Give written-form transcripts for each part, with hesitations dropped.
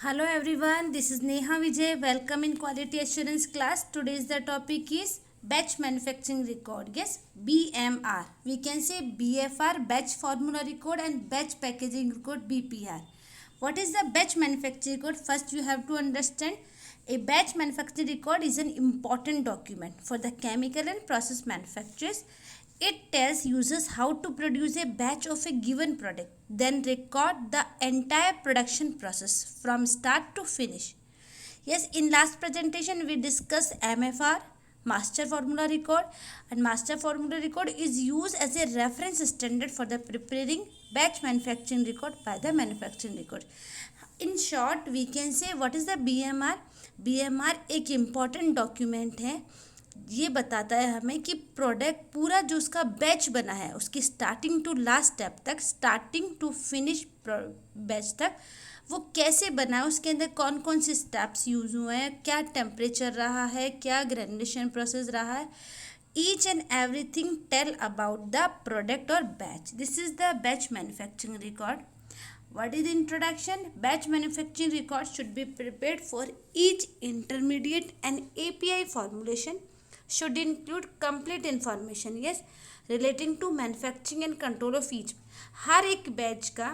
Hello everyone, this is Neha Vijay. Welcome in Quality Assurance class. Today's the topic is batch manufacturing record. Yes, BMR. We can say BFR, batch formula record, and batch packaging record, BPR. What is the batch manufacturing record? First you have to understand a batch manufacturing record is an important document for the chemical and process manufacturers. It tells users how to produce a batch of a given product, then record the entire production process from start to finish. Yes, in last presentation we discussed MFR, master formula record, and master formula record is used as a reference standard for the preparing batch manufacturing record by the manufacturing record. In short, we can say what is the BMR? BMR एक important document है. ये बताता है हमें कि product पूरा जो उसका बैच बना है उसकी स्टार्टिंग टू लास्ट स्टेप तक, स्टार्टिंग टू फिनिश बैच तक वो कैसे बना है, उसके अंदर कौन कौन से स्टेप्स यूज हुए हैं, क्या टेम्परेचर रहा है, क्या ग्रेनुलेशन प्रोसेस रहा है. Each and everything tell about the product और batch. This is the batch manufacturing record. What is the introduction? Batch manufacturing record should be prepared for each intermediate and API formulation. Should include complete information, yes, relating to manufacturing and control of each. हर एक batch का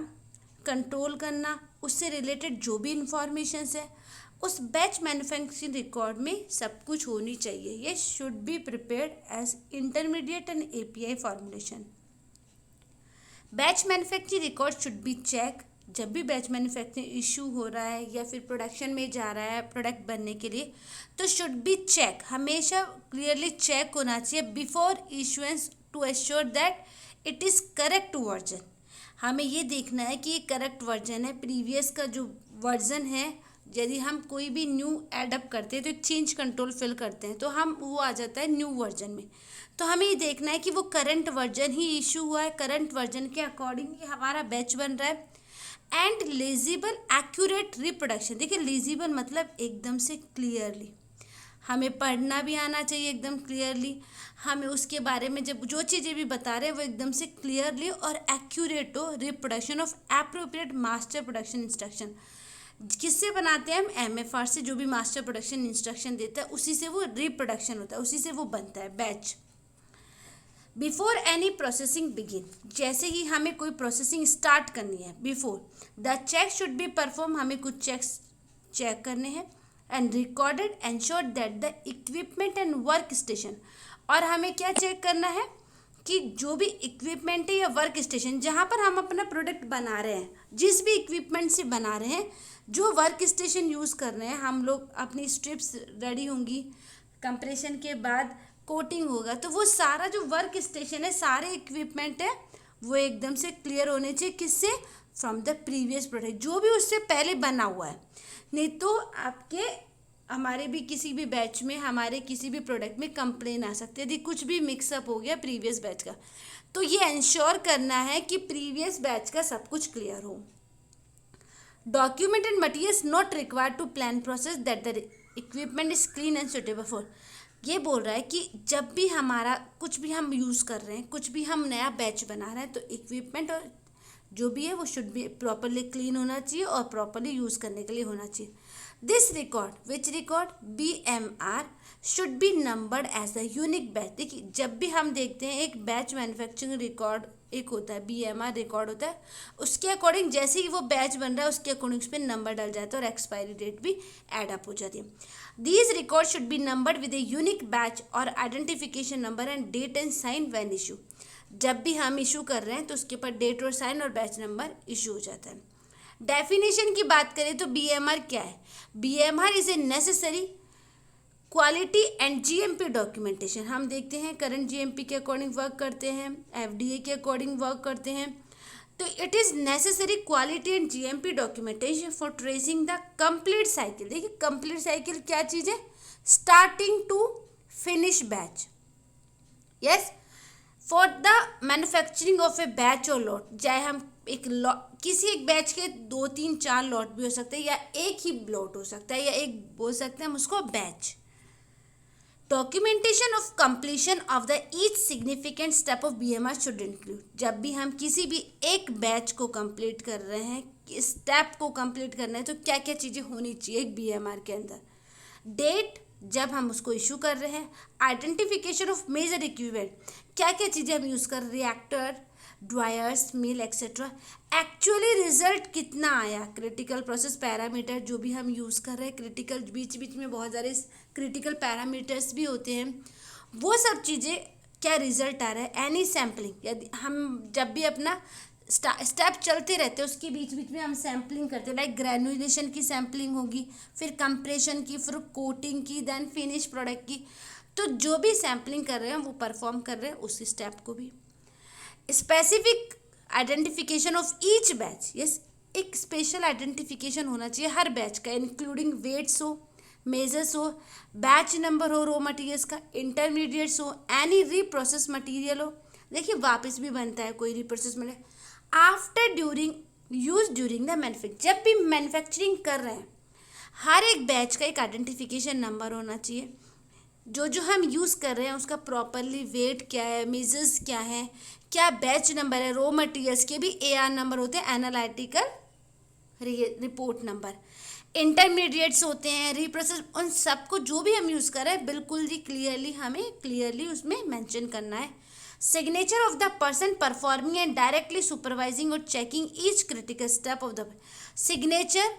control करना, उससे related जो भी information है उस batch manufacturing record में सब कुछ होनी चाहिए. ये should be prepared as intermediate and API formulation. Batch manufacturing record should be check. जब भी बैच मैन्युफैक्चरिंग इशू हो रहा है या फिर प्रोडक्शन में जा रहा है प्रोडक्ट बनने के लिए, तो शुड बी चेक, हमेशा क्लियरली चेक होना चाहिए before issuance to assure that it is correct version. हमें ये देखना है कि ये करेक्ट वर्जन है. प्रीवियस का जो वर्जन है, यदि हम कोई भी न्यू एडअप करते हैं तो चेंज कंट्रोल फिल करते हैं तो हम वो आ जाता है न्यू वर्जन में. तो हमें ये देखना है कि वो करंट वर्जन ही इशू हुआ है, करंट वर्जन के अकॉर्डिंग ही हमारा बैच बन रहा है. And legible accurate reproduction. देखिए लीजिबल मतलब एकदम से क्लियरली, हमें पढ़ना भी आना चाहिए एकदम क्लियरली. हमें उसके बारे में जब जो चीज़ें भी बता रहे हैं वो एकदम से क्लियरली और एक्यूरेट हो. Reproduction of appropriate master production instruction. किससे बनाते हैं हम? MFR से. जो भी मास्टर प्रोडक्शन इंस्ट्रक्शन देता है उसी से वो रिप्रोडक्शन होता है, उसी से वो बनता है batch. Before any processing begin, जैसे ही हमें कोई प्रोसेसिंग स्टार्ट करनी है, before the check should be perform, हमें कुछ चेक्स चेक करने हैं. And recorded ensure that the equipment and work station. और हमें क्या चेक करना है कि जो भी इक्विपमेंट है या वर्क स्टेशन जहाँ पर हम अपना प्रोडक्ट बना रहे हैं, जिस भी इक्विपमेंट से बना रहे हैं, जो वर्क स्टेशन यूज़ कर रहे हैं हम लोग, अपनी स्ट्रिप्स रेडी होंगी, कंप्रेशन के बाद कोटिंग होगा, तो वो सारा जो वर्क स्टेशन है, सारे इक्विपमेंट है, वो एकदम से क्लियर होने चाहिए. किससे? फ्रॉम द प्रीवियस प्रोडक्ट, जो भी उससे पहले बना हुआ है. नहीं तो आपके हमारे भी किसी भी बैच में, हमारे किसी भी प्रोडक्ट में कंप्लेन आ सकती है यदि कुछ भी मिक्सअप हो गया प्रीवियस बैच का. तो ये इंश्योर करना है कि प्रीवियस बैच का सब कुछ क्लियर हो. Document and materials not required to plan process that the equipment is clean and suitable for. ये बोल रहा है कि जब भी हमारा कुछ भी हम यूज़ कर रहे हैं, कुछ भी हम नया बैच बना रहे हैं, तो इक्विपमेंट और जो भी है वो शुड बी प्रॉपरली क्लीन होना चाहिए और प्रॉपरली यूज़ करने के लिए होना चाहिए. This record, which record? BMR should be numbered as the unique batch. देखिए जब भी हम देखते हैं एक बैच मैन्युफैक्चरिंग रिकॉर्ड एक होता है, BMR रिकॉर्ड होता है, उसके अकॉर्डिंग जैसे ही वो बैच बन रहा है उसके अकॉर्डिंग उस पर नंबर डल जाता है और एक्सपायरी डेट भी एड अप हो जाती है. These records should be numbered with a unique batch or identification number and date and sign when issue. जब भी हम इशू कर रहे हैं तो उसके ऊपर डेट और साइन और बैच नंबर इशू हो जाता है. डेफिनेशन की बात करें तो BMR क्या है? BMR is a necessary quality and GMP documentation. हम देखते हैं करंट GMP के अकॉर्डिंग वर्क करते हैं, FDA के अकॉर्डिंग वर्क करते हैं. तो it is necessary quality and GMP documentation for tracing the complete cycle. देखिए कंप्लीट साइकिल क्या चीज़ है? Starting to finish batch. Yes, for the manufacturing of a batch और लॉट. चाहे हम एक किसी एक बैच के 2 3 4 लॉट भी हो सकते हैं या एक ही लॉट हो सकता है या एक बोल सकते हैं हम उसको batch. Documentation of completion of the each significant step of BMR should include. जब भी हम किसी भी एक बैच को कंप्लीट कर रहे हैं स्टेप को कंप्लीट करना है तो क्या क्या चीज़ें होनी चाहिए एक बीएमआर के अंदर। डेट जब हम उसको इशू कर रहे हैं, आइडेंटिफिकेशन ऑफ मेजर इक्विपमेंट, क्या क्या चीज़ें हम यूज़ कर रहे हैं, रिएक्टर, ड्रायर्स, मिल एक्सेट्रा, एक्चुअली रिजल्ट कितना आया, क्रिटिकल प्रोसेस पैरामीटर जो भी हम यूज़ कर रहे हैं, क्रिटिकल बीच बीच में बहुत सारे क्रिटिकल पैरामीटर्स भी होते हैं, वो सब चीज़ें क्या रिजल्ट आ रहा है, एनी सैम्पलिंग, यदि हम जब भी अपना स्टेप चलते रहते हैं उसके बीच बीच में हम सैम्पलिंग करते हैं, लाइक ग्रेनुलेशन की सैम्पलिंग होगी, फिर कंप्रेशन की, फिर कोटिंग की, देन फिनिश प्रोडक्ट की। तो जो भी सैम्पलिंग कर रहे हैं वो परफॉर्म कर रहे हैं उस स्टेप को भी। Specific identification of each batch, yes, एक स्पेशल आइडेंटिफिकेशन होना चाहिए हर बैच का, इंक्लूडिंग वेट्स हो, मेजर्स हो, बैच नंबर हो, रॉ मटेरियल्स का, इंटरमीडिएट्स हो, एनी रीप्रोसेस मटेरियल हो। देखिए वापस भी बनता है कोई reprocess material after during use during the manufacture, जब भी मैन्युफैक्चरिंग कर रहे हैं हर एक बैच का एक आइडेंटिफिकेशन नंबर होना चाहिए। जो जो हम यूज़ कर रहे हैं उसका प्रॉपरली वेट क्या है, मेजर्स क्या है, क्या बैच नंबर है, रॉ मटेरियल्स के भी AR नंबर होते हैं, एनालिटिकल रिपोर्ट नंबर, इंटरमीडिएट्स होते हैं, रीप्रोसेस, उन सबको जो भी हम यूज़ कर रहे हैं बिल्कुल ही क्लियरली हमें क्लियरली उसमें मेंशन करना है। Signature of the person performing and directly supervising और checking each critical step of the, signature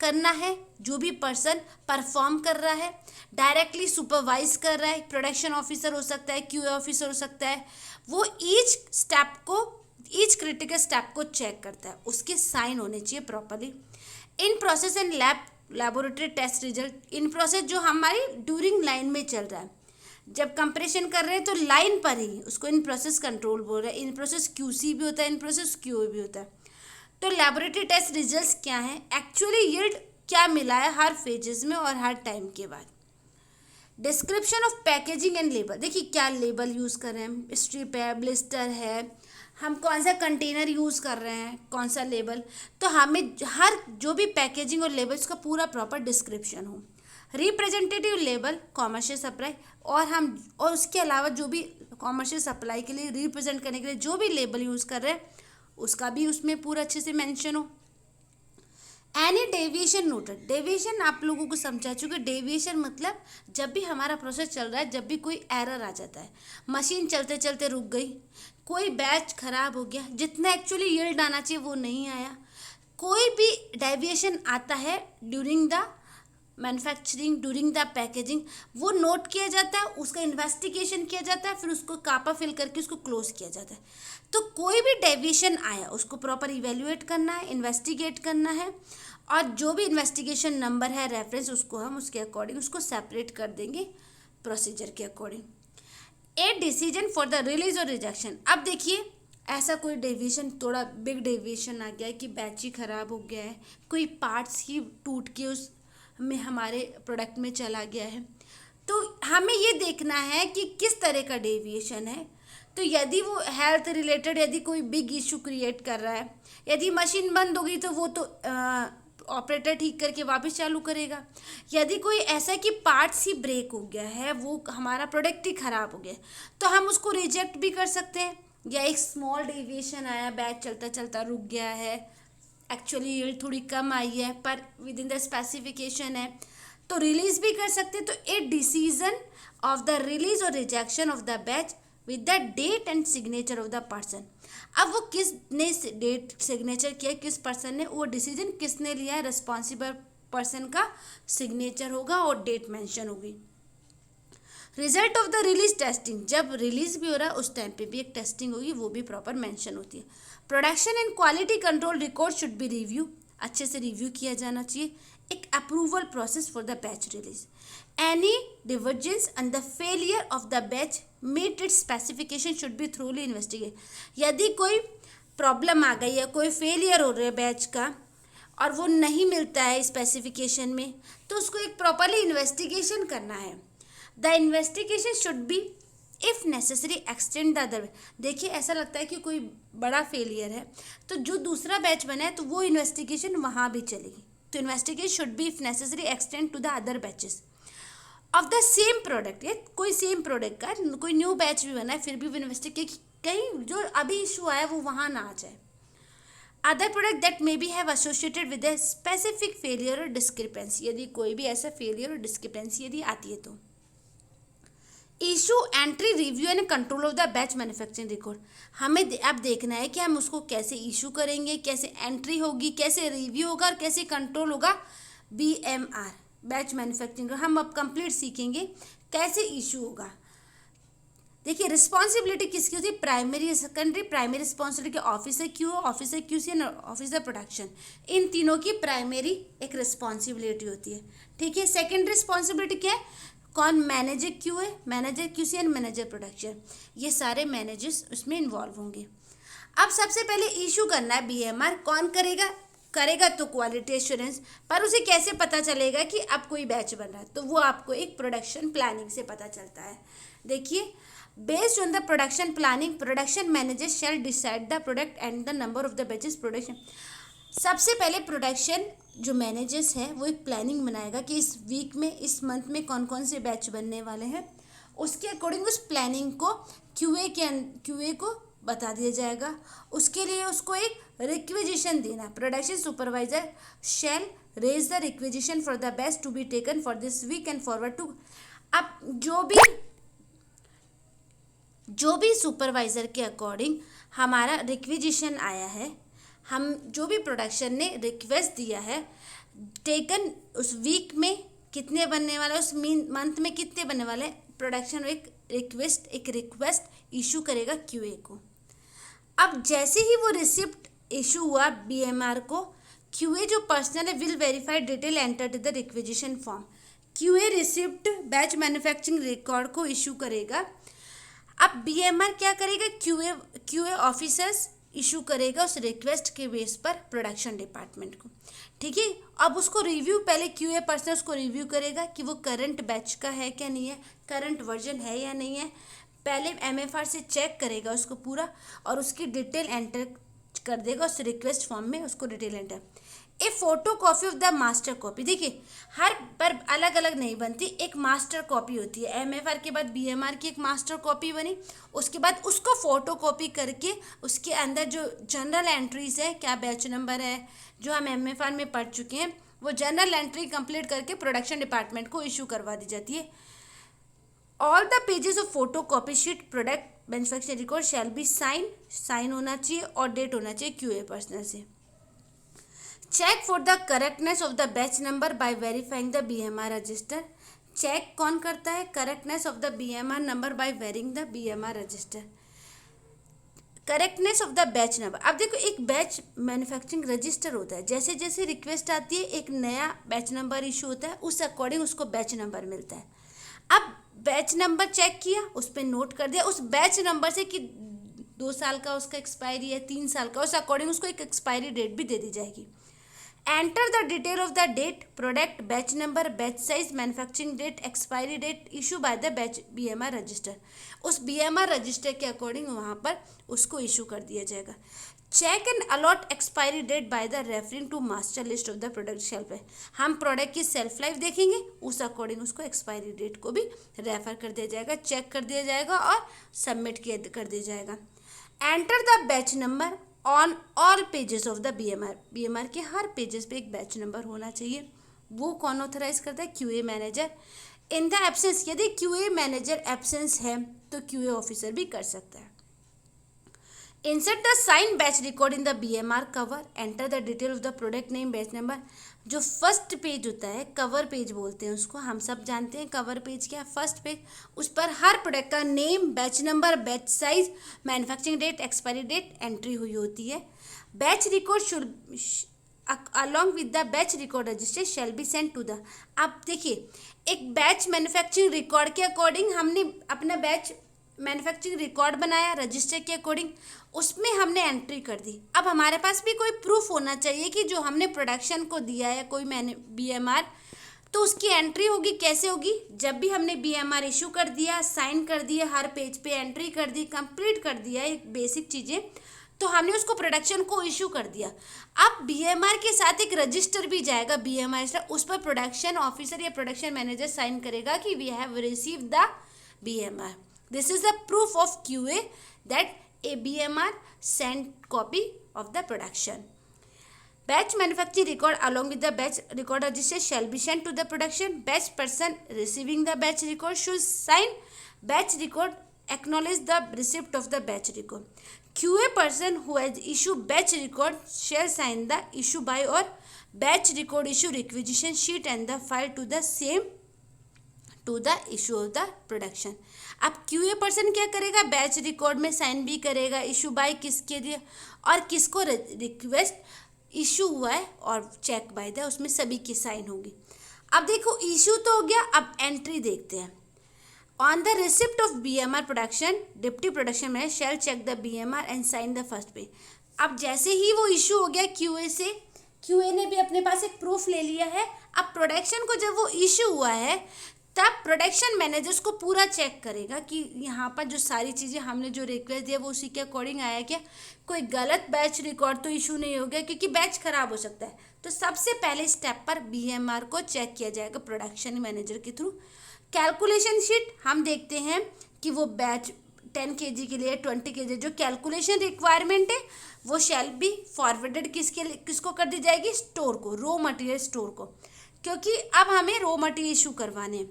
करना है जो भी पर्सन परफॉर्म कर रहा है, डायरेक्टली सुपरवाइज कर रहा है, प्रोडक्शन ऑफिसर हो सकता है, QA ऑफिसर हो सकता है, वो ईच स्टेप को, ईच क्रिटिकल स्टेप को चेक करता है, उसके साइन होने चाहिए properly. In process and laboratory test result, in process जो हमारी ड्यूरिंग लाइन में चल रहा है, जब कंप्रेशन कर रहे हैं तो लाइन पर ही उसको इन प्रोसेस कंट्रोल बोल रहे हैं, इन प्रोसेस QC भी होता है, इन प्रोसेस QA भी होता है। तो लैबोरेटरी टेस्ट रिजल्ट्स क्या हैं, एक्चुअली यील्ड क्या मिला है हर फेजेस में और हर टाइम के बाद। Description of packaging and label, देखिए क्या लेबल यूज़ कर रहे हैं, स्ट्रिप है, ब्लिस्टर है, हम कौन सा कंटेनर यूज़ कर रहे हैं, कौन सा लेबल, तो हमें हर जो भी पैकेजिंग और लेबल्स का पूरा प्रॉपर डिस्क्रिप्शन हो। रिप्रेजेंटेटिव लेबल कॉमर्शियल सप्लाई, और उसके अलावा जो भी कॉमर्शियल सप्लाई के लिए रिप्रेजेंट करने के लिए जो भी लेबल यूज़ कर रहे हैं उसका भी उसमें पूरा अच्छे से मेंशन हो। एनी डेविएशन नोटेड, डेविएशन आप लोगों को समझा चुके, डेविएशन मतलब जब भी हमारा प्रोसेस चल रहा है, जब भी कोई एरर आ जाता है, मशीन चलते चलते रुक गई, कोई बैच खराब हो गया, जितना एक्चुअली यील्ड आना चाहिए वो नहीं आया, कोई भी डेविएशन आता है during the manufacturing, during the packaging, वो नोट किया जाता है, उसका इन्वेस्टिगेशन किया जाता है, फिर उसको कापा फिल करके उसको क्लोज किया जाता है। तो कोई भी डेविएशन आया उसको प्रॉपर इवेल्युएट करना है, इन्वेस्टिगेट करना है, और जो भी इन्वेस्टिगेशन नंबर है, रेफरेंस, उसको हम उसके अकॉर्डिंग उसको सेपरेट कर देंगे प्रोसीजर के according. A decision for the release और रिजेक्शन, अब देखिए ऐसा कोई डेविएशन, थोड़ा बिग डेविएशन आ गया है कि बैच ही ख़राब हो गया है, कोई पार्ट्स ही टूट के उस में हमारे प्रोडक्ट में चला गया है, तो हमें ये देखना है कि किस तरह का डेविएशन है। तो यदि वो हेल्थ रिलेटेड, यदि कोई बिग इशू क्रिएट कर रहा है, यदि मशीन बंद होगी तो वो तो ऑपरेटर ठीक करके वापस चालू करेगा। यदि कोई ऐसा कि पार्ट्स ही ब्रेक हो गया है, वो हमारा प्रोडक्ट ही ख़राब हो गया, तो हम उसको रिजेक्ट भी कर सकते हैं। या एक स्मॉल डेविएशन आया, बैच चलता चलता रुक गया है, एक्चुअली यील्ड थोड़ी कम आई है पर विद इन द स्पेसिफिकेशन है, तो रिलीज भी कर सकते हैं। तो a decision of the release और rejection of the batch with the date and signature of the person. अब वो किसने डेट सिग्नेचर किया, किस पर्सन ने, वो डिसीजन किसने लिया है, रिस्पॉन्सिबल पर्सन का सिग्नेचर होगा और डेट मेंशन होगी। Result of the release testing, जब रिलीज भी हो रहा है उस टाइम पे भी एक टेस्टिंग होगी, वो भी प्रॉपर मेंशन होती है। Production and quality control record should be review, अच्छे से रिव्यू किया जाना चाहिए। एक approval process for the batch release, any divergence and the failure of the batch meet its specification should be thoroughly investigate. यदि कोई प्रॉब्लम आ गई है, कोई फेलियर हो रहा है बैच का और वो नहीं मिलता है स्पेसिफिकेशन में, तो उसको एक प्रॉपरली इन्वेस्टिगेशन करना है। The investigation should B if necessary extend the other. देखिए ऐसा लगता है कि कोई बड़ा फेलियर है तो जो दूसरा बैच बना है तो वो इन्वेस्टिगेशन वहाँ भी चलेगी, तो investigation should be if necessary extend to the other batches of the same product. ये कोई सेम प्रोडक्ट का कोई न्यू बैच भी बना है फिर भी वो इन्वेस्टिगेट, कहीं जो अभी इशू आया वो वहाँ ना आ जाए। Other product that may be have associated with a specific failure और डिस्क्रिपेंसी, यदि कोई भी ऐसा फेलियर और डिस्क्रिपेंसी यदि आती है तो। Issue entry review and control of the batch manufacturing record, हमें अब देखना है कि हम उसको कैसे इशू करेंगे, कैसे एंट्री होगी, कैसे रिव्यू होगा और कैसे कंट्रोल होगा। BMR बैच मैन्युफैक्चरिंग हम अब कंप्लीट सीखेंगे कैसे इशू होगा। देखिए रिस्पॉन्सिबिलिटी किसकी होती है, primary secondary. Primary responsibility officer Q, officer QC and officer production, इन तीनों की प्राइमरी एक रिस्पॉन्सिबिलिटी होती है। ठीक है, सेकेंडरी रिस्पॉन्सिबिलिटी क्या है, कौन, manager QA, manager QC and manager production, ये सारे मैनेजर्स उसमें इन्वॉल्व होंगे। अब सबसे पहले इशू करना है BMR, कौन करेगा तो क्वालिटी एश्योरेंस, पर उसे कैसे पता चलेगा कि अब कोई बैच बन रहा है, तो वो आपको एक प्रोडक्शन प्लानिंग से पता चलता है। देखिए, based on the production planning production manager shall decide the product and the number of the batches production. सबसे पहले प्रोडक्शन जो मैनेजर्स है वो एक प्लानिंग बनाएगा कि इस वीक में, इस मंथ में कौन कौन से बैच बनने वाले हैं, उसके अकॉर्डिंग उस प्लानिंग को QA को बता दिया जाएगा। उसके लिए उसको एक रिक्वेजिशन देना, production supervisor shall raise the requisition for the batch to be taken for this week and forward to. अब जो भी सुपरवाइज़र के अकॉर्डिंग हमारा रिक्वेजिशन आया है, हम जो भी प्रोडक्शन ने रिक्वेस्ट दिया है, टेकन उस वीक में कितने बनने वाले, उस मंथ में कितने बनने वाले, प्रोडक्शन एक रिक्वेस्ट इशू करेगा QA को। अब जैसे ही वो रिसिप्ट इशू हुआ BMR को, QA जो पर्सनल है will verify detail entered the requisition form. QA receipt batch manufacturing record को इशू करेगा। अब BMR क्या करेगा, QA ऑफिसर्स इशू करेगा उस रिक्वेस्ट के बेस पर प्रोडक्शन डिपार्टमेंट को। ठीक है, अब उसको रिव्यू, पहले QA पर्सन उसको रिव्यू करेगा कि वो करंट बैच का है क्या नहीं है, करंट वर्जन है या नहीं है। पहले MFR से चेक करेगा उसको पूरा और उसकी डिटेल एंटर कर देगा उस रिक्वेस्ट फॉर्म में, उसको detail enter. A photo copy of the master copy, देखिए हर पर अलग अलग नहीं बनती, एक मास्टर कॉपी होती है। MFR के बाद BMR की एक मास्टर कॉपी बनी, उसके बाद उसको फोटो कॉपी करके उसके अंदर जो जनरल एंट्रीज है, क्या बैच नंबर है, जो हम MFR में पढ़ चुके हैं, वो जनरल एंट्री कंप्लीट करके प्रोडक्शन डिपार्टमेंट को इशू करवा दी जाती है। All the pages of photo copy sheet product manufacturing record shall be sign होना चाहिए और डेट होना चाहिए QA पर्सनल से। Check for the correctness of the batch number by verifying the BMR register. Check कौन करता है, correctness of the BMR number by verifying the BMR register. Correctness of the batch number, अब देखो एक batch manufacturing register होता है, जैसे जैसे रिक्वेस्ट आती है एक नया बैच नंबर इशू होता है, उस अकॉर्डिंग उसको बैच नंबर मिलता है। अब बैच नंबर चेक किया, उस पर नोट कर दिया उस बैच नंबर से कि 2 साल का उसका एक्सपायरी है, 3 साल का, उस अकॉर्डिंग उसको एक एक्सपायरी डेट भी दे दी जाएगी। Enter the detail of the date, product, batch number, batch size, manufacturing date, expiry date issue by the batch BMR register. उस BMR रजिस्टर के अकॉर्डिंग वहाँ पर उसको इशू कर दिया जाएगा। Check and allot expiry date by the referring to master list of the product shelf है, हम प्रोडक्ट की सेल्फ लाइफ देखेंगे, उस अकॉर्डिंग उसको एक्सपायरी डेट को भी रेफर कर दिया जाएगा, चेक कर दिया जाएगा और सबमिट कर दिया जाएगा। Enter the batch number on all pages of the BMR के हर पेजेस पे एक बैच नंबर होना चाहिए। वो कौन ऑथराइज करता है, QA manager. In the absence, यदि QA मैनेजर एब्सेंस है तो QA ऑफिसर भी कर सकता है। Insert the sign batch record in the BMR cover, enter the detail of the product name, batch number. जो फर्स्ट पेज होता है, कवर पेज बोलते हैं उसको, हम सब जानते हैं कवर पेज क्या है, फर्स्ट पेज, उस पर हर प्रोडक्ट का name, batch number, batch size, manufacturing date, expiry date entry हुई होती है। Batch record should along with the batch record register shall be send to the. अब देखिए एक बैच मैन्युफैक्चरिंग रिकॉर्ड के अकॉर्डिंग हमने अपना बैच मैन्युफैक्चरिंग रिकॉर्ड बनाया रजिस्टर के अकॉर्डिंग, उसमें हमने एंट्री कर दी। अब हमारे पास भी कोई प्रूफ होना चाहिए कि जो हमने प्रोडक्शन को दिया है कोई BMR, तो उसकी एंट्री होगी, कैसे होगी, जब भी हमने BMR इशू कर दिया, साइन कर दिया, हर पेज पे एंट्री कर दी, कंप्लीट कर दिया एक बेसिक चीज़ें, तो हमने उसको प्रोडक्शन को इशू कर दिया। अब BMR के साथ एक रजिस्टर भी जाएगा, BMR रजिस्टर, उस पर प्रोडक्शन ऑफिसर या प्रोडक्शन मैनेजर साइन करेगा कि we have receive the BMR। This is the proof of QA that a BMR sent copy of the production. Batch manufacturing record along with the batch record register shall be sent to the production. Batch person receiving the batch record should sign batch record, acknowledge the receipt of the batch record. QA person who has issued batch record shall sign the issue by or batch record issue requisition sheet and the file to the same to the issue of the production. अब QA person क्या करेगा, batch record में sign भी करेगा, issue bye किसके लिए और किसको रिक्वेस्ट इशू हुआ है और चेक बाय द उसमें सभी की साइन होगी. अब देखो इशू तो हो गया, अब एंट्री देखते हैं. On the receipt of BMR production deputy production manager shall check the BMR and sign the first page. अब जैसे ही वो इशू हो गया QA से, QA ने भी अपने पास एक प्रूफ ले लिया है. अब प्रोडक्शन को जब वो इशू हुआ है तब प्रोडक्शन मैनेजर्स को पूरा चेक करेगा कि यहाँ पर जो सारी चीज़ें हमने जो रिक्वेस्ट दिया वो उसी के अकॉर्डिंग आया क्या, कोई गलत बैच रिकॉर्ड तो इशू नहीं हो गया, क्योंकि बैच खराब हो सकता है. तो सबसे पहले स्टेप पर BMR को चेक किया जाएगा प्रोडक्शन मैनेजर के थ्रू. कैलकुलेशन शीट हम देखते हैं कि वो बैच 10 kg के लिए 20 kg जो कैलकुलेशन रिक्वायरमेंट है वो शैल बी फॉरवर्डेड किसको कर दी जाएगी, स्टोर को, रो मटेरियल स्टोर को, क्योंकि अब हमें रो मटेरियल इशू करवाने हैं.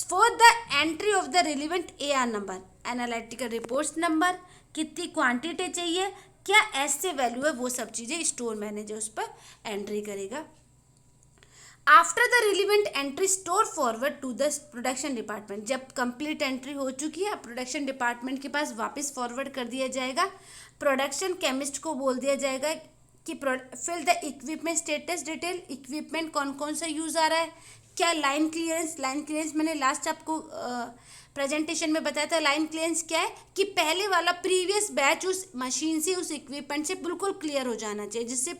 For the entry of the relevant AR number, analytical reports number, कितनी क्वांटिटी चाहिए, क्या ऐसे वैल्यू है, वो सब चीज़ें स्टोर मैनेजर उस पर एंट्री करेगा. After the relevant entry store forward to the production department. जब कंप्लीट एंट्री हो चुकी है प्रोडक्शन डिपार्टमेंट के पास वापस फॉरवर्ड कर दिया जाएगा. प्रोडक्शन केमिस्ट को बोल दिया जाएगा कि fill the equipment status detail, equipment कौन कौन सा यूज़ आ रहा है, क्या लाइन क्लियरेंस मैंने लास्ट आपको प्रेजेंटेशन में बताया था. लाइन क्लियरेंस क्या है कि पहले वाला प्रीवियस बैच उस मशीन से उस इक्विपमेंट से बिल्कुल क्लियर हो जाना चाहिए, जिससे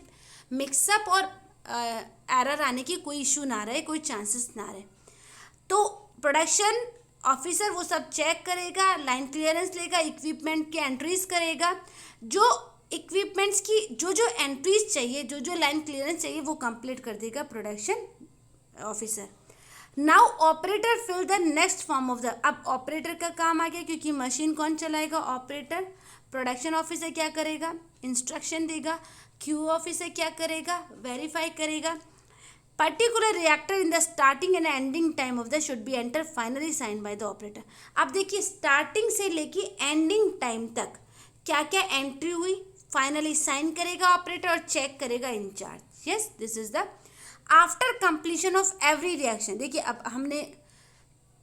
मिक्सअप और एरर आने की कोई इशू ना रहे, कोई चांसेस ना रहे. तो प्रोडक्शन ऑफिसर वो सब चेक करेगा, लाइन क्लियरेंस लेगा, इक्विपमेंट की एंट्रीज करेगा, जो इक्विपमेंट्स की जो एंट्रीज चाहिए, जो लाइन क्लियरेंस चाहिए वो कंप्लीट कर देगा production officer. Now operator fill the next form of the. अब ऑपरेटर का काम आ गया, क्योंकि मशीन कौन चलाएगा, ऑपरेटर. प्रोडक्शन ऑफिसर क्या करेगा, इंस्ट्रक्शन देगा. QA ऑफिसर क्या करेगा, वेरीफाई करेगा. Particular reactor in the starting and ending time of the should be enter finally sign by the operator. अब देखिए स्टार्टिंग से लेके एंडिंग टाइम तक क्या क्या एंट्री हुई, फाइनली साइन करेगा ऑपरेटर और चेक करेगा incharge. Yes, this is the after completion of every reaction. देखिए अब हमने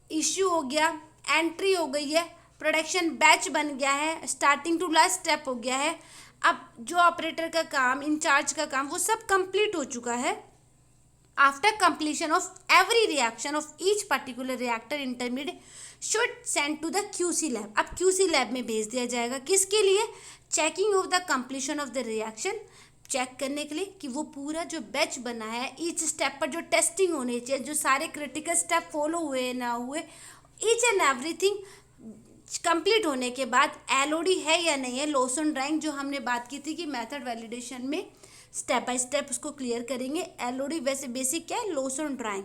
इश्यू हो गया, एंट्री हो गई है, प्रोडक्शन बैच बन गया है, स्टार्टिंग टू लास्ट स्टेप हो गया है. अब जो ऑपरेटर का काम, इंचार्ज का काम, वो सब कंप्लीट हो चुका है. After completion of every reaction of each particular reactor intermediate should send to the QC lab. अब QC लैब में भेज दिया जाएगा, किसके लिए, checking of the completion of the reaction, check करने के लिए कि वो पूरा जो बैच बना है ईच स्टेप पर जो टेस्टिंग होनी चाहिए, जो सारे क्रिटिकल स्टेप फॉलो हुए ना हुए, ईच एंड एवरीथिंग कंप्लीट होने के बाद LOD है या नहीं है, लोसन ड्राइंग जो हमने बात की थी कि मेथड वैलिडेशन में स्टेप बाय स्टेप उसको क्लियर करेंगे. LOD वैसे बेसिक क्या है, loss on drying.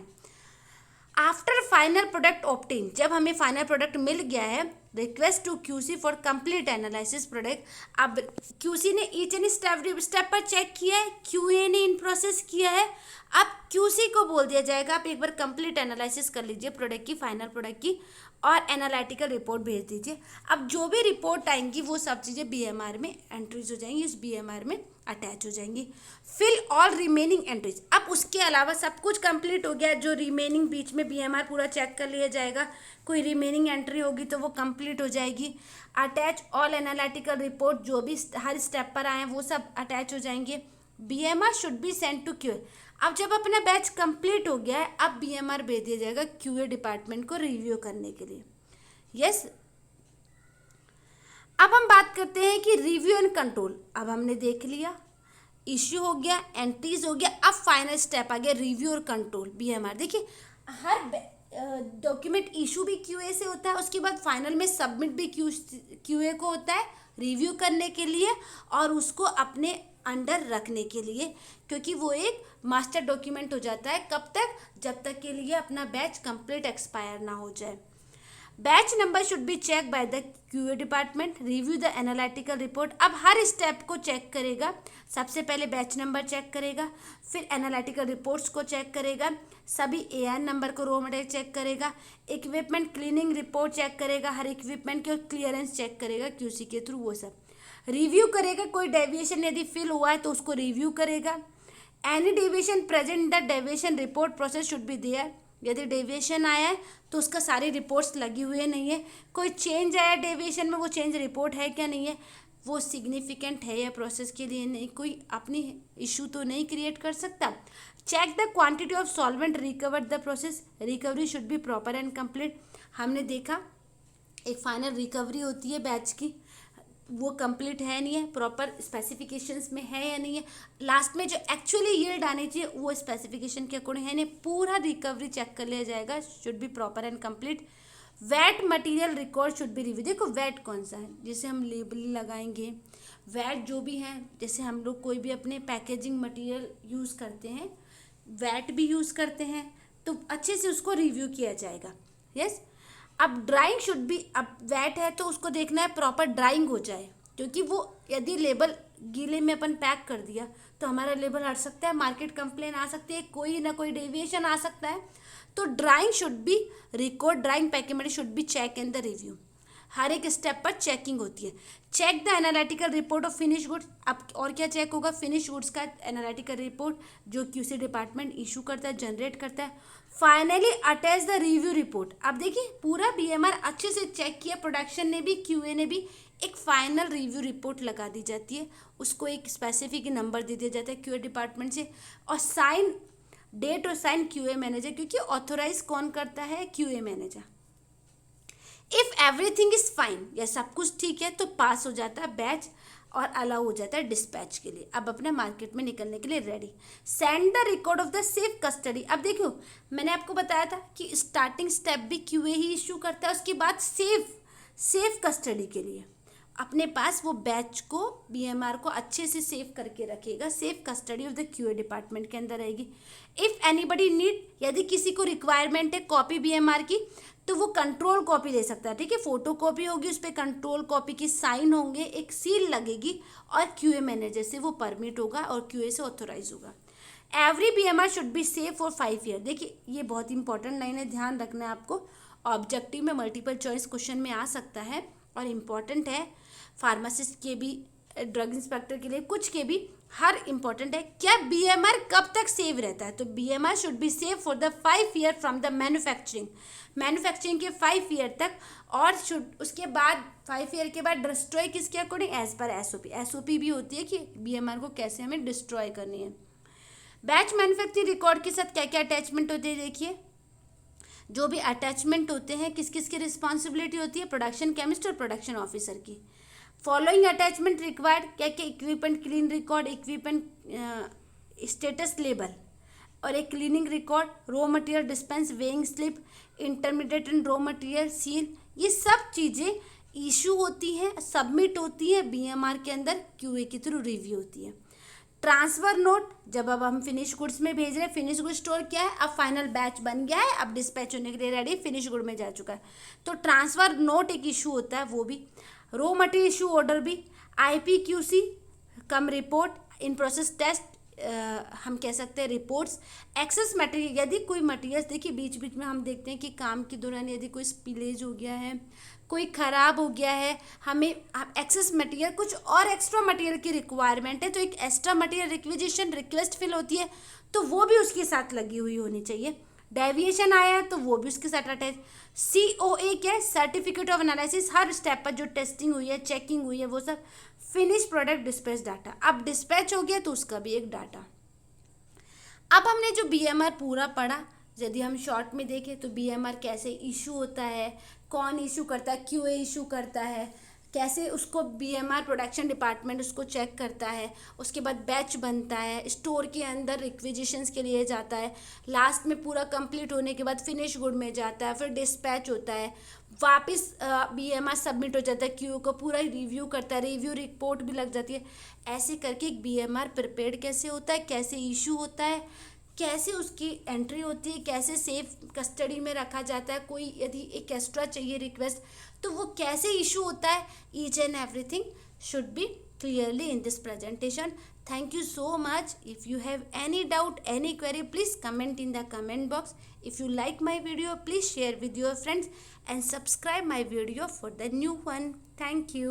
After final product obtain, जब हमें फाइनल प्रोडक्ट मिल गया है, request to QC for complete analysis product. अब QC ने ईच एंड स्टेप पर चेक किया है, QA ने इन प्रोसेस किया है. अब QC को बोल दिया जाएगा आप एक बार कंप्लीट एनालिसिस कर लीजिए प्रोडक्ट की, फाइनल प्रोडक्ट की, और एनालिटिकल रिपोर्ट भेज दीजिए. अब जो भी रिपोर्ट आएंगी वो सब चीज़ें BMR में एंट्रीज हो जाएंगी, इस BMR में अटैच हो जाएंगी. Fill all remaining entries. अब उसके अलावा सब कुछ कंप्लीट हो गया, जो रिमेनिंग बीच में BMR पूरा चेक कर लिया जाएगा, कोई रिमेनिंग एंट्री होगी तो वो कंप्लीट हो जाएगी. अटैच ऑल एनालिटिकल रिपोर्ट, जो भी हर स्टेप पर आए हैं वो सब अटैच हो जाएंगे. BMR should be send to QA. अब जब अपना बैच कंप्लीट हो गया है, अब BMR भेज दिया जाएगा QA डिपार्टमेंट को रिव्यू करने के लिए. यस, अब हम बात करते हैं कि रिव्यू एंड कंट्रोल. अब हमने देख लिया, इश्यू हो गया, एंट्रीज हो गया, अब फाइनल स्टेप आ गया रिव्यू और कंट्रोल BMR. देखिए हर डॉक्यूमेंट इशू भी QA से होता है, उसके बाद फाइनल में सबमिट भी QA को होता है रिव्यू करने के लिए और उसको अपने अंडर रखने के लिए, क्योंकि वो एक मास्टर डॉक्यूमेंट हो जाता है. कब तक, जब तक के लिए अपना बैच कंप्लीट एक्सपायर ना हो जाए. Batch number should be check by the QA department, review the analytical report. अब हर स्टेप को चेक करेगा, सबसे पहले बैच नंबर चेक करेगा, फिर एनालिटिकल रिपोर्ट्स को चेक करेगा, सभी एआर नंबर को रॉ मटेरियल चेक करेगा, इक्विपमेंट क्लीनिंग रिपोर्ट चेक करेगा, हर इक्विपमेंट के क्लियरेंस चेक करेगा क्यूसी के थ्रू, वो सब रिव्यू करेगा। कोई डेविएशन यदि फिल हुआ है तो उसको रिव्यू करेगा। Any deviation present the deviation report process should be there. यदि डेविएशन आया है तो उसका सारी रिपोर्ट्स लगी हुई है नहीं है, कोई चेंज आया डेविएशन में, वो चेंज रिपोर्ट है क्या नहीं है, वो सिग्निफिकेंट है या प्रोसेस के लिए नहीं, कोई अपनी इशू तो नहीं क्रिएट कर सकता। Check the quantity of solvent recovered the process, recovery should be proper and complete. हमने देखा एक फाइनल रिकवरी होती है बैच की, वो कंप्लीट है नहीं है, प्रॉपर स्पेसिफिकेशंस में है या नहीं है, लास्ट में जो एक्चुअली यील्ड आनी चाहिए वो स्पेसिफिकेशन के अकॉर्डिंग है नहीं, पूरा रिकवरी चेक कर लिया जाएगा, should be proper and complete. Vat material record should be review. देखो वैट कौन सा है, जैसे हम लेबल लगाएंगे, वैट जो भी है, जैसे हम लोग कोई भी अपने पैकेजिंग मटेरियल यूज़ करते हैं, वैट भी यूज़ करते हैं, तो अच्छे से उसको रिव्यू किया जाएगा। यस, अब ड्राइंग शुड बी, अब वेट है तो उसको देखना है प्रॉपर ड्राइंग हो जाए, क्योंकि वो यदि लेबल गीले में अपन पैक कर दिया तो हमारा लेबल हट सकता है, मार्केट कंप्लेन आ सकती है, कोई ना कोई डेविएशन आ सकता है। तो drawing should be record, drawing packing should be check in the review, हर एक स्टेप पर चेकिंग होती है। Check the analytical report of finish goods. अब और क्या चेक होगा, फिनिश गुड्स का एनालिटिकल रिपोर्ट जो क्यूसी डिपार्टमेंट इशू करता है, जनरेट करता है। Finally attach the review report. अब देखिए पूरा बीएमआर अच्छे से चेक किया, प्रोडक्शन ने भी क्यूए ने भी, एक फाइनल रिव्यू रिपोर्ट लगा दी जाती है, उसको एक स्पेसिफिक नंबर दे दिया जाता है क्यूए डिपार्टमेंट से, और साइन डेट और साइन क्यूए मैनेजर, क्योंकि ऑथोराइज कौन करता है, QA manager. If everything is fine, या सब कुछ ठीक है, तो पास हो जाता है बैच और अलाउ हो जाता है डिस्पैच के लिए, अब अपने मार्केट में निकलने के लिए ready. Send the record of the safe custody. अब देखो मैंने आपको बताया था कि स्टार्टिंग स्टेप भी क्यूए ही इशू करता है, उसके बाद सेफ कस्टडी के लिए अपने पास वो बैच को, बीएमआर को अच्छे से सेव करके रखेगा, safe custody of the QA department के अंदर रहेगी। इफ़ एनीबडी नीड, यदि किसी को रिक्वायरमेंट है कॉपी बीएमआर की, तो वो कंट्रोल कॉपी ले सकता है, ठीक है, फोटो कॉपी होगी, उस पर कंट्रोल कॉपी की साइन होंगे, एक सील लगेगी, और क्यूए मैनेजर से वो परमिट होगा और क्यूए से ऑथोराइज होगा। Every BMR should be safe for 5 year. देखिए ये बहुत इंपॉर्टेंट लाइन है, ध्यान रखना है आपको, ऑब्जेक्टिव में मल्टीपल चॉइस क्वेश्चन में आ सकता है और इम्पॉर्टेंट है, फार्मासिस्ट के भी, ड्रग इंस्पेक्टर के लिए, कुछ के भी, हर इंपॉर्टेंट है। क्या बीएमआर कब तक सेव रहता है, तो BMR should be save for the 5 year from the manufacturing के 5 ईयर तक, और उसके बाद 5 ईयर के बाद डिस्ट्रॉय किसके अकॉर्डिंग, एज पर एसओपी भी होती है कि बीएमआर को कैसे हमें डिस्ट्रॉय करनी है। बैच मैन्युफैक्चरिंग रिकॉर्ड के साथ क्या क्या अटैचमेंट होते हैं, देखिए जो भी अटैचमेंट होते हैं किस किस की रिस्पॉन्सिबिलिटी होती है, प्रोडक्शन केमिस्ट और प्रोडक्शन ऑफिसर की। फॉलोइंग अटैचमेंट रिक्वायर्ड, क्या क्या, equipment clean record, equipment status label, और एक cleaning record, raw material dispense, weighing slip, intermediate and raw material seal, ये सब चीज़ें इशू होती हैं, सबमिट होती है बीएमआर के अंदर, क्यूए के थ्रू रिव्यू होती है। ट्रांसफ़र नोट, जब अब हम फिनिश गुड्स में भेज रहे हैं, फिनिश गुड स्टोर क्या है, अब फाइनल बैच बन गया है, अब डिस्पैच होने के लिए रेडी, फिनिश गुड में जा चुका है, तो ट्रांसफ़र नोट एक इशू होता है, वो भी। रॉ मटेरियल इशू ऑर्डर भी, IPQC cum report, in process test, हम कह सकते हैं रिपोर्ट्स। एक्सेस मटेरियल, यदि कोई मटेरियल्स, देखिए बीच बीच में हम देखते हैं कि काम के दौरान यदि कोई स्पिलेज हो गया है, कोई ख़राब हो गया है, हमें एक्सेस मटेरियल, कुछ और एक्स्ट्रा मटेरियल की रिक्वायरमेंट है, तो एक extra material requisition request fill होती है, तो वो भी उसके साथ लगी हुई होनी चाहिए। डेविएशन आया है तो वो भी उसके साथ अटैच। COA क्या है, certificate of analysis, her step पर जो टेस्टिंग हुई है, चेकिंग हुई है, वो सब। फिनिश प्रोडक्ट डिस्पैच डाटा, अब डिस्पैच हो गया तो उसका भी एक डाटा। अब हमने जो बीएमआर पूरा पढ़ा, यदि हम शॉर्ट में देखें तो बीएमआर कैसे इशू होता है, कौन इशू करता है, क्यूए इशू करता है, कैसे उसको बीएमआर प्रोडक्शन डिपार्टमेंट उसको चेक करता है, उसके बाद बैच बनता है, स्टोर के अंदर रिक्विजिशंस के लिए जाता है, लास्ट में पूरा कंप्लीट होने के बाद फिनिश गुड में जाता है, फिर डिस्पैच होता है, वापस बीएमआर सबमिट हो जाता है, क्यू को पूरा रिव्यू करता है, रिव्यू रिपोर्ट भी लग जाती है। ऐसे करके एक बीएमआर प्रिपेयर्ड कैसे होता है, कैसे इशू होता है, कैसे उसकी एंट्री होती है, कैसे सेफ कस्टडी में रखा जाता है, कोई यदि एक एक्स्ट्रा चाहिए रिक्वेस्ट तो वो कैसे इशू होता है, each and everything should be clearly in this presentation. Thank you so much. If you have any doubt, any query, please comment in the comment box. If you like my video, please share with your friends and subscribe my video for the new one. Thank you.